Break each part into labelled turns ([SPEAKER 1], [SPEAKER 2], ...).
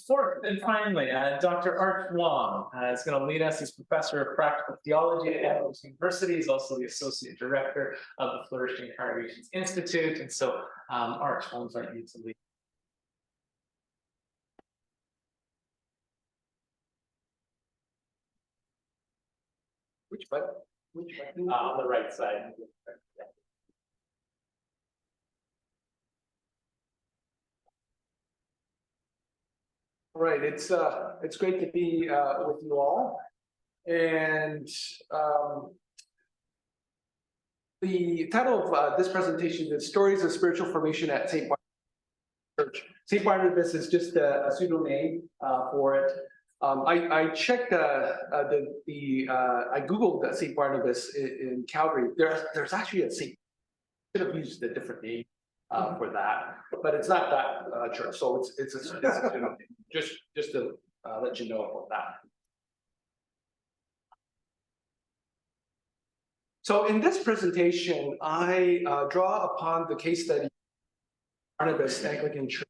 [SPEAKER 1] Fourth and finally, Dr. Art Wong is going to lead us. He's professor of practical theology at Ambrose University. He's also the associate director of the Flourishing Congregations Institute. And so, Art, I'll invite you to lead.
[SPEAKER 2] Which button?
[SPEAKER 1] On the right side.
[SPEAKER 2] Right, it's great to be with you all, and the title of this presentation is "Stories of Spiritual Formation at St. Barnabas Church." St. Barnabas is just a pseudo name for it. I checked I googled St. Barnabas in Calgary. There's actually a St. Should have used a different name for that, but it's not that church. So it's a pseudo name. Just to let you know about that. So in this presentation, I draw upon the case study of Barnabas Anglican Church,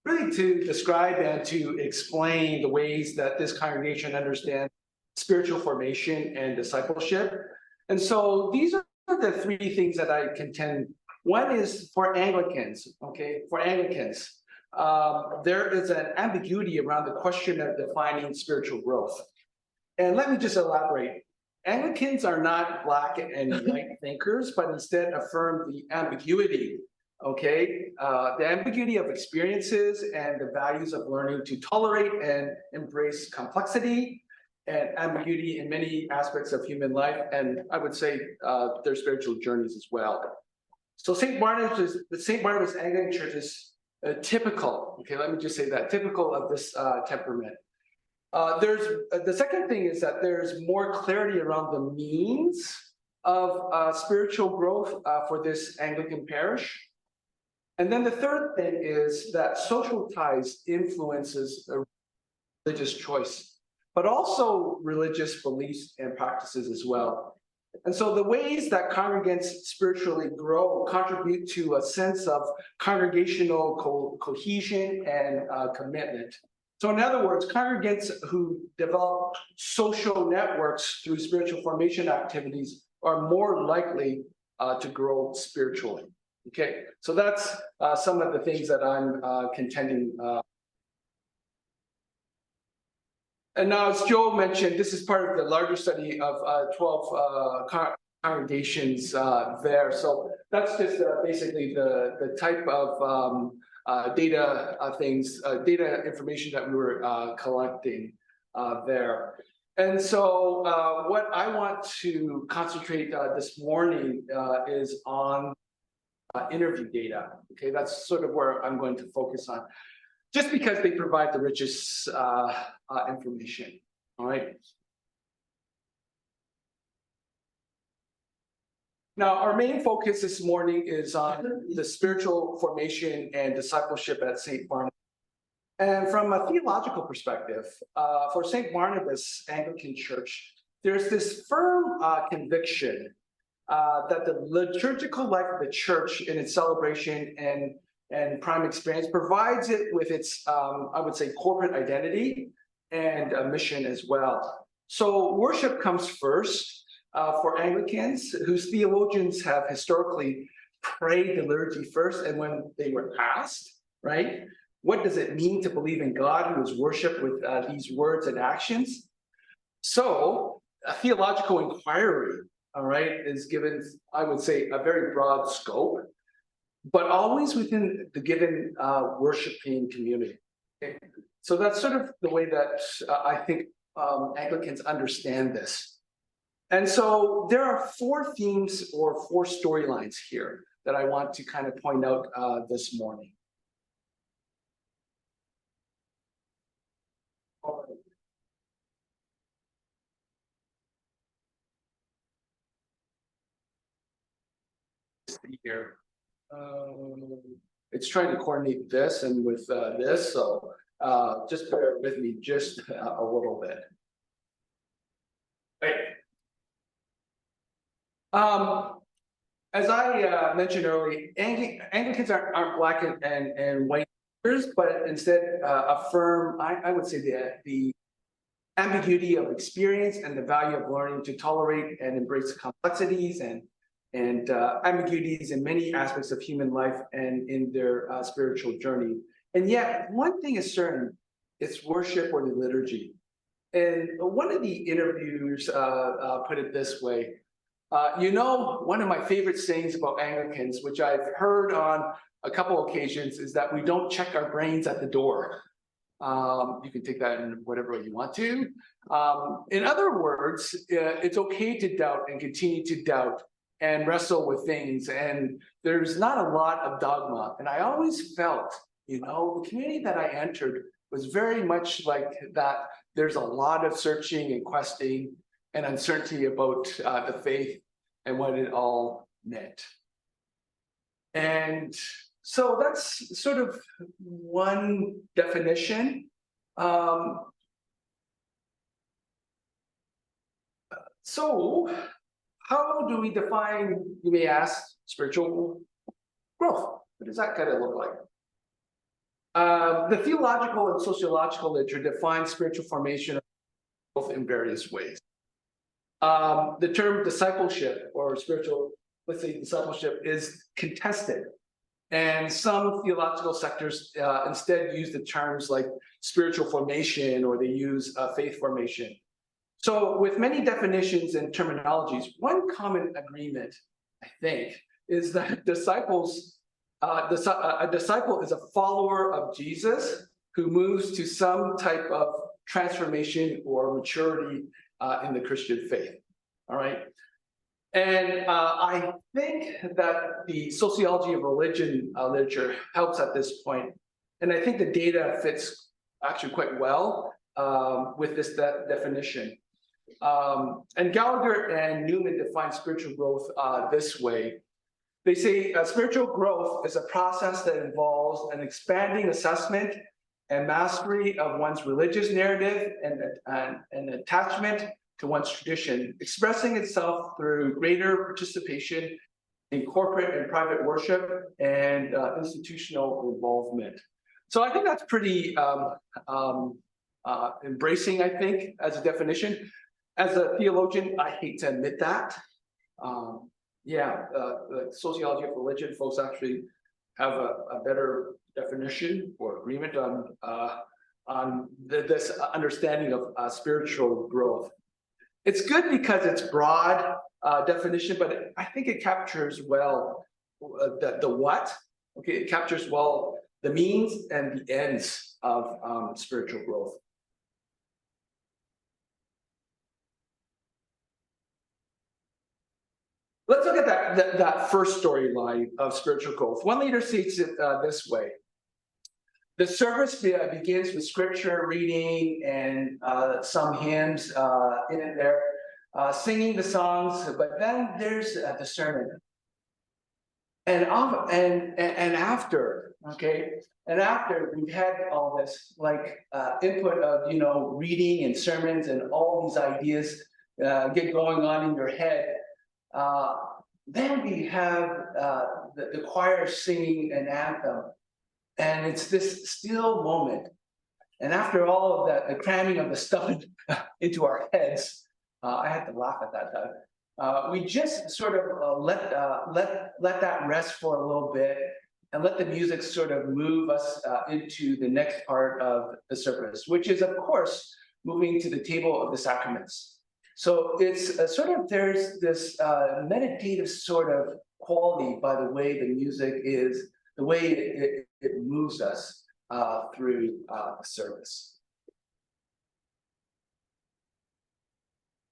[SPEAKER 2] really to describe and to explain the ways that this congregation understands spiritual formation and discipleship. And so these are the three things that I contend. One is for Anglicans, okay, there is an ambiguity around the question of defining spiritual growth. And let me just elaborate. Anglicans are not black and white thinkers, but instead affirm the ambiguity, okay? The ambiguity of experiences and the values of learning to tolerate and embrace complexity and ambiguity in many aspects of human life, and I would say their spiritual journeys as well. So the St. Barnabas Anglican Church is typical, okay, let me just say that, typical of this temperament. The second thing is that there's more clarity around the means of spiritual growth for this Anglican parish. And then the third thing is that social ties influences religious choice, but also religious beliefs and practices as well. And so the ways that congregants spiritually grow contribute to a sense of congregational cohesion and commitment. So in other words, congregants who develop social networks through spiritual formation activities are more likely to grow spiritually. Okay, so that's some of the things that I'm contending. And now, as Joe mentioned, this is part of the larger study of 12 congregations there. So that's just basically the type of data data information that we were collecting there. And so what I want to concentrate this morning is on interview data. Okay, that's sort of where I'm going to focus on, just because they provide the richest information. All right. Now, our main focus this morning is on the spiritual formation and discipleship at St. Barnabas. And from a theological perspective, for St. Barnabas Anglican Church, there's this firm conviction that the liturgical life of the church in its celebration and prime experience provides it with its, I would say, corporate identity and a mission as well. So worship comes first for Anglicans, whose theologians have historically prayed the liturgy first, and when they were asked, right, what does it mean to believe in God who is worshipped with these words and actions? So a theological inquiry, all right, is given, I would say, a very broad scope, but always within the given worshiping community. Okay? So that's sort of the way that I think Anglicans understand this. And so there are four themes or four storylines here that I want to kind of point out this morning. Here. It's trying to coordinate this and with this, so just bear with me just a little bit. Right. As I mentioned earlier, Anglicans aren't black and white but instead affirm, I would say the ambiguity of experience and the value of learning to tolerate and embrace complexities and ambiguities in many aspects of human life and in their spiritual journey. And yet, one thing is certain, it's worship or the liturgy. And one of the interviewers put it this way, one of my favorite sayings about Anglicans, which I've heard on a couple occasions, is that we don't check our brains at the door. You can take that in whatever way you want to. In other words, it's okay to doubt and continue to doubt and wrestle with things. And there's not a lot of dogma. And I always felt, the community that I entered was very much like that. There's a lot of searching and questing and uncertainty about the faith and what it all meant. And so that's sort of one definition. So how do we define, you may ask, spiritual growth? What does that kind of look like? The theological and sociological literature defines spiritual formation in various ways. The term discipleship or spiritual, let's say discipleship, is contested. And some theological sectors instead use the terms like spiritual formation, or they use faith formation. So with many definitions and terminologies, one common agreement, I think, is that a disciple is a follower of Jesus who moves to some type of transformation or maturity in the Christian faith. All right. And I think that the sociology of religion literature helps at this point. And I think the data fits actually quite well with this definition. And Gallagher and Newman define spiritual growth this way. They say spiritual growth is a process that involves an expanding assessment and mastery of one's religious narrative and attachment to one's tradition, expressing itself through greater participation in corporate and private worship and institutional involvement. So I think that's pretty embracing, I think, as a definition. As a theologian, I hate to admit that. The sociology of religion folks actually have a better definition or agreement on this understanding of spiritual growth. It's good because it's broad definition, but I think it captures well the what. Okay, it captures well the means and the ends of spiritual growth. Let's look at that first storyline of spiritual growth. One leader sees it this way. The service begins with scripture reading and some hymns in and there, singing the songs, but then there's the sermon. And after we've had all this input of reading and sermons and all these ideas get going on in your head, then we have the choir singing an anthem. And it's this still moment. And after all of that, the cramming of the stuff into our heads, I had to laugh at that time. We just sort of let that rest for a little bit and let the music sort of move us into the next part of the service, which is, of course, moving to the table of the sacraments. So it's there's this meditative sort of quality by the way the music is, the way it moves us through the service.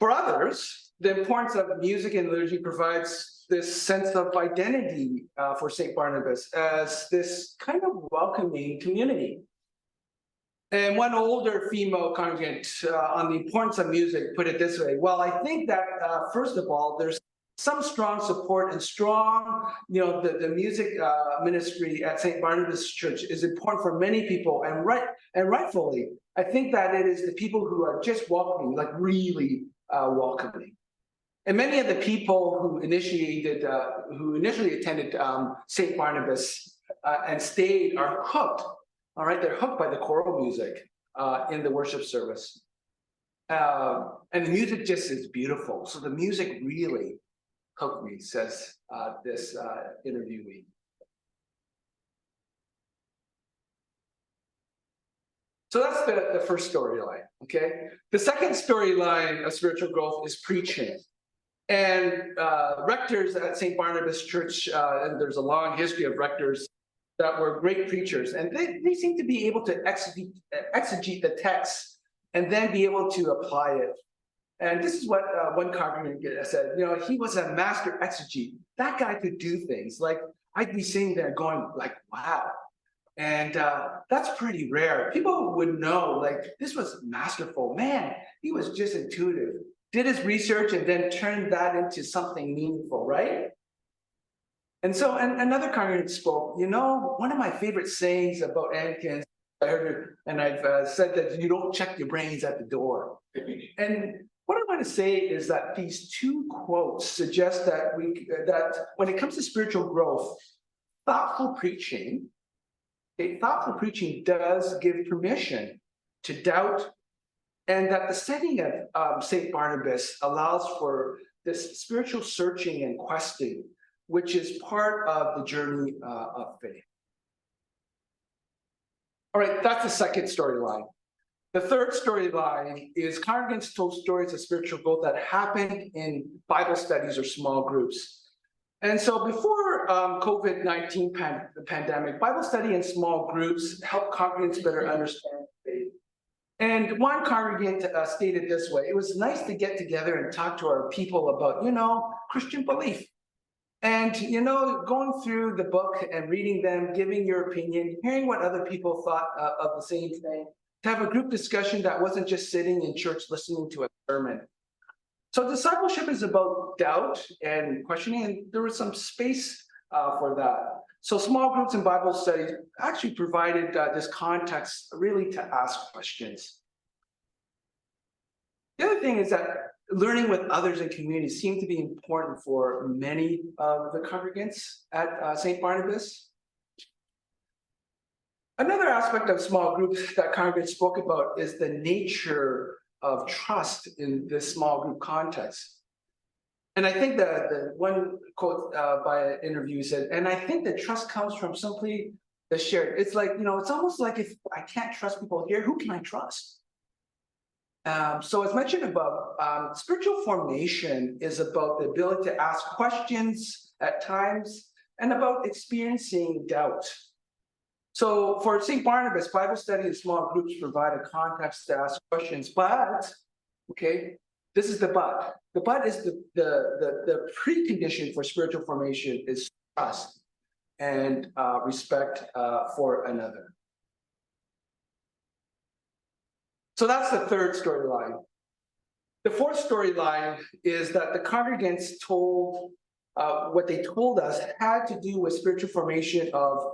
[SPEAKER 2] For others, the importance of music and liturgy provides this sense of identity for St. Barnabas as this kind of welcoming community. And one older female congregant on the importance of music put it this way: well, I think that first of all, there's some strong support and strong, the music ministry at St. Barnabas Church is important for many people, and rightfully, I think that it is the people who are just welcoming, like really welcoming. And many of the people who initially attended St. Barnabas and stayed are hooked All right, they're hooked by the choral music in the worship service. And the music just is beautiful. So the music really hooked me, says this interviewee. So that's the first storyline, okay? The second storyline of spiritual growth is preaching. And rectors at St. Barnabas Church, and there's a long history of rectors that were great preachers, and they seem to be able to exegete the text and then be able to apply it. And this is what one congregant said, you know, he was a master exegete. That guy could do things. Like, I'd be sitting there going like, wow. And that's pretty rare. People would know, like, this was masterful. Man, he was just intuitive. Did his research and then turned that into something meaningful, right? And so, and another congregant spoke, you know, one of my favorite sayings about Anglicans, I heard it, and I've said that you don't check your brains at the door. And what I want to say is that these two quotes suggest that when it comes to spiritual growth, thoughtful preaching does give permission to doubt, and that the setting of St. Barnabas allows for this spiritual searching and questing, which is part of the journey of faith. All right, that's the second storyline. The third storyline is congregants told stories of spiritual growth that happened in Bible studies or small groups. And so before COVID-19 pandemic, Bible study in small groups helped congregants better understand faith. And one congregant stated this way: it was nice to get together and talk to our people about, you know, Christian belief. And, you know, going through the book and reading them, giving your opinion, hearing what other people thought of the same thing, to have a group discussion that wasn't just sitting in church listening to a sermon. So discipleship is about doubt and questioning, and there was some space for that. So small groups and Bible studies actually provided this context really to ask questions. The other thing is that learning with others in community seemed to be important for many of the congregants at St. Barnabas. Another aspect of small groups that congregants spoke about is the nature of trust in this small group context. And I think the one quote by an interview said, and I think that trust comes from simply the shared. It's like, you know, it's almost like if I can't trust people here, who can I trust? So as mentioned above, spiritual formation is about the ability to ask questions at times and about experiencing doubt. So for St. Barnabas, Bible study and small groups provide a context to ask questions, but, okay, this is the but. The but is the precondition for spiritual formation is trust and respect for another. So that's the third storyline. The fourth storyline is that the congregants told what they told us had to do with spiritual formation of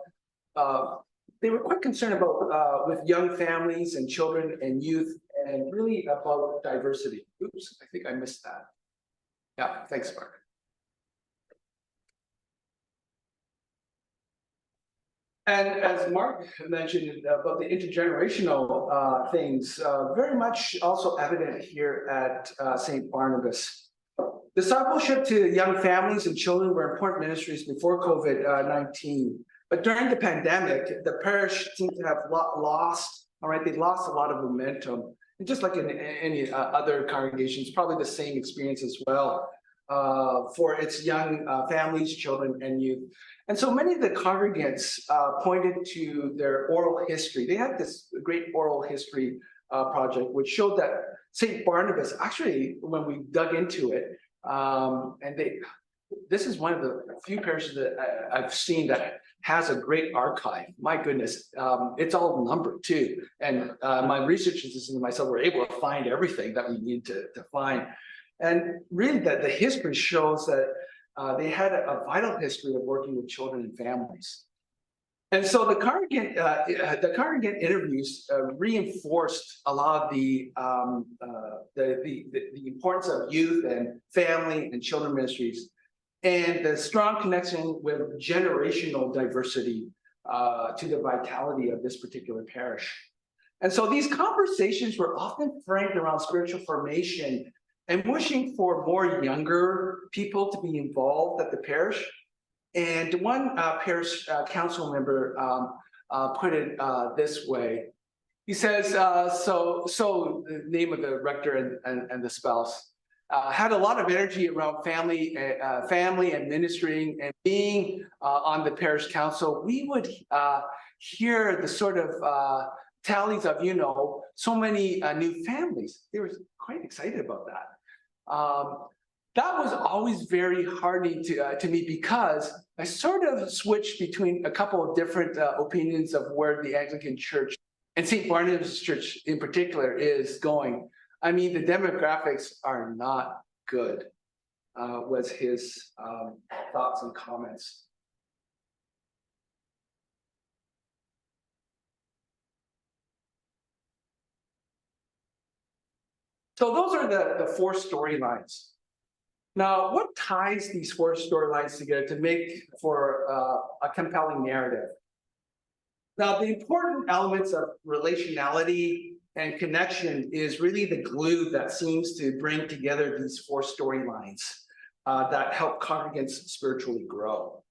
[SPEAKER 2] they were quite concerned about with young families and children and youth, and really about diversity. Oops, I think I missed that. Yeah, thanks, Mark. And as Mark mentioned about the intergenerational things, very much also evident here at St. Barnabas. Discipleship to young families and children were important ministries before COVID-19. But during the pandemic, the parish seemed to have lost, all right, they lost a lot of momentum. And just like in any other congregations, probably the same experience as well for its young families, children, and youth. And so many of the congregants pointed to their oral history. They had this great oral history project, which showed that St. Barnabas, actually, when we dug into it, this is one of the few parishes that I've seen that has a great archive. My goodness, it's all numbered too. And my research assistant and myself were able to find everything that we need to find. And really the history shows that they had a vital history of working with children and families. And so the congregant interviews reinforced a lot of the importance of youth and family and children ministries, and the strong connection with generational diversity to the vitality of this particular parish. And so these conversations were often framed around spiritual formation and wishing for more younger people to be involved at the parish. And one parish council member put it this way. He says, so the name of the rector and the spouse had a lot of energy around family and ministering and being on the parish council. We would hear the sort of tallies of, so many new families. They were quite excited about that. That was always very heartening to me because I sort of switched between a couple of different opinions of where the Anglican Church and St. Barnabas Church in particular is going. I mean, the demographics are not good, was his thoughts and comments. So those are the four storylines. Now, what ties these four storylines together to make for a compelling narrative? Now, the important elements of relationality and connection is really the glue that seems to bring together these four storylines that help congregants spiritually grow.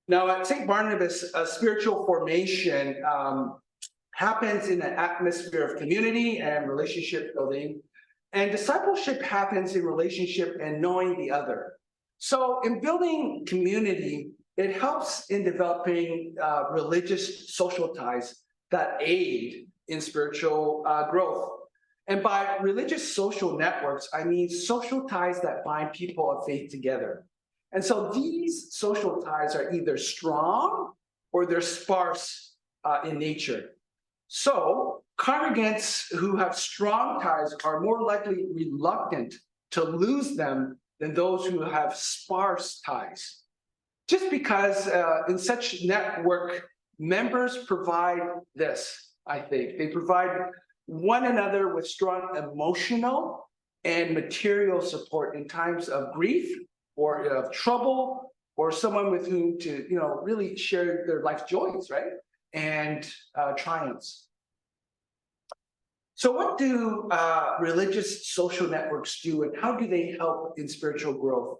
[SPEAKER 2] Now, at St. Barnabas, spiritual formation happens in an atmosphere of community and relationship building, and discipleship happens in relationship and knowing the other. So in building community, it helps in developing religious social ties that aid in spiritual growth. And by religious social networks, I mean social ties that bind people of faith together. And so these social ties are either strong or they're sparse in nature. So congregants who have strong ties are more likely reluctant to lose them than those who have sparse ties. Just because in such network, members provide this, I think. They provide one another with strong emotional and material support in times of grief or of trouble, or someone with whom to, really share their life joys, right? And triumphs. So what do religious social networks do, and how do they help in spiritual growth?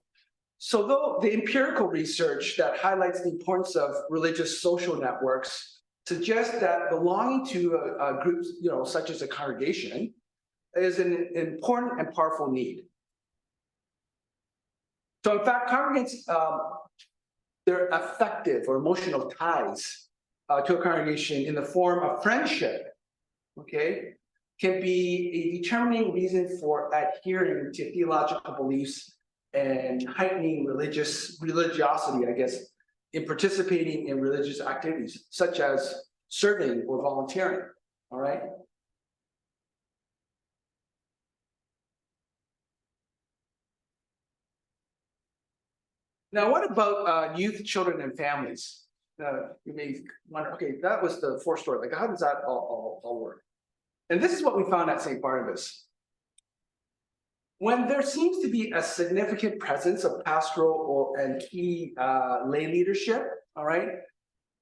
[SPEAKER 2] So though the empirical research that highlights the importance of religious social networks suggests that belonging to a group, such as a congregation, is an important and powerful need. So in fact, congregants, their affective or emotional ties to a congregation in the form of friendship, okay, can be a determining reason for adhering to theological beliefs and heightening religiosity, I guess, in participating in religious activities, such as serving or volunteering, all right? Now, what about youth, children, and families? You may wonder, okay, that was the fourth story. Like, how does that all work? And this is what we found at St. Barnabas. When there seems to be a significant presence of pastoral and key lay leadership, all right,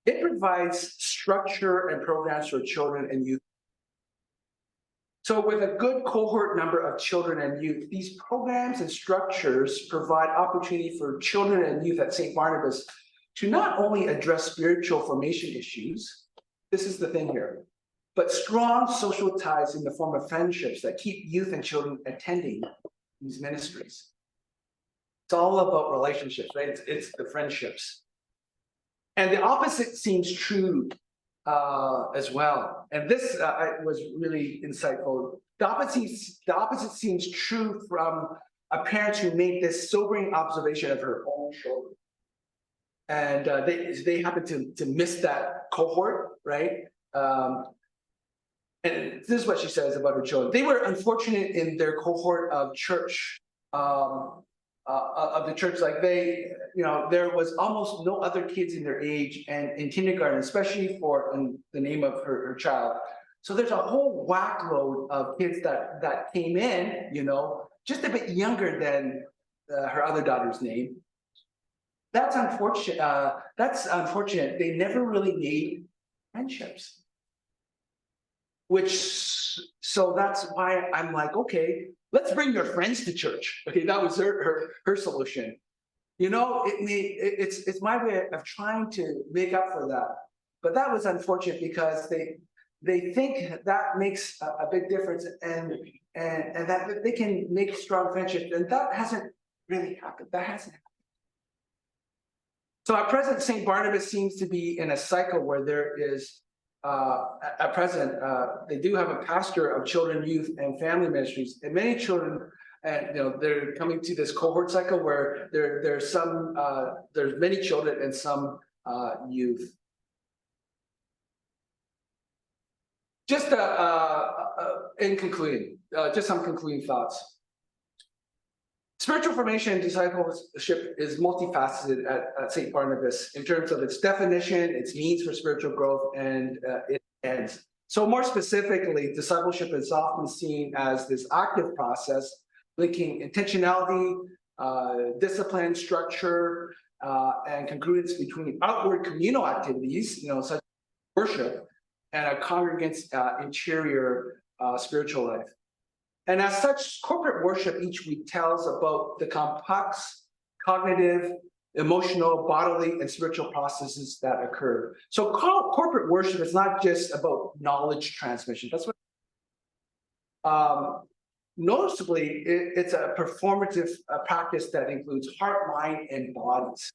[SPEAKER 2] it provides structure and programs for children and youth. So with a good cohort number of children and youth, these programs and structures provide opportunity for children and youth at St. Barnabas to not only address spiritual formation issues, this is the thing here, but strong social ties in the form of friendships that keep youth and children attending these ministries. It's all about relationships, right? It's the friendships. And the opposite seems true as well. And this was really insightful. The opposite seems true from a parent who made this sobering observation of her own children. And they happened to miss that cohort, right? And this is what she says about her children. They were unfortunate in their cohort of church, of the church. Like there was almost no other kids in their age and in kindergarten, especially for the name of her child. So there's a whole whackload of kids that came in, just a bit younger than her other daughter's name. that's unfortunate. That's unfortunate. They never really made friendships. So that's why I'm like, okay, let's bring your friends to church. Okay, that was her solution. You know, it's my way of trying to make up for that. But that was unfortunate because they think that makes a big difference and that they can make strong friendships, and that hasn't really happened. That hasn't happened. So at present, St. Barnabas seems to be in a cycle where there is at present, they do have a pastor of children, youth, and family ministries, and many children, and they're coming to this cohort cycle where there's many children and some youth. Just in concluding, just some concluding thoughts. Spiritual formation and discipleship is multifaceted at St. Barnabas in terms of its definition, its means for spiritual growth, and its ends. So more specifically, discipleship is often seen as this active process linking intentionality, discipline, structure, and congruence between outward communal activities, such as worship, and a congregant's interior spiritual life. And as such, corporate worship each week tells about the complex cognitive, emotional, bodily, and spiritual processes that occur. So corporate worship is not just about knowledge transmission. That's what noticeably, it's a performative practice that includes heart, mind, and bodies.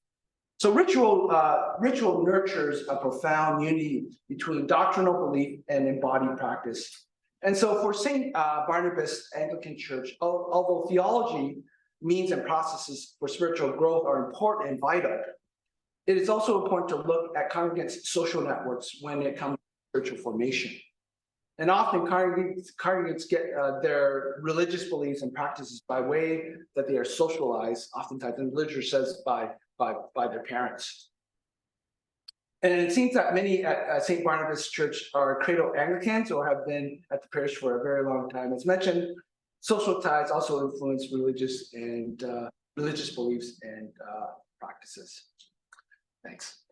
[SPEAKER 2] So ritual nurtures a profound unity between doctrinal belief and embodied practice. And so for St. Barnabas Anglican Church, although theology, means and processes for spiritual growth are important and vital, it is also important to look at congregants' social networks when it comes to spiritual formation. And often congregants get their religious beliefs and practices by way that they are socialized, oftentimes, and literature says by their parents. And it seems that many at St. Barnabas Church are cradle Anglicans or have been at the parish for a very long time. As mentioned, social ties also influence religious beliefs and practices. Thanks.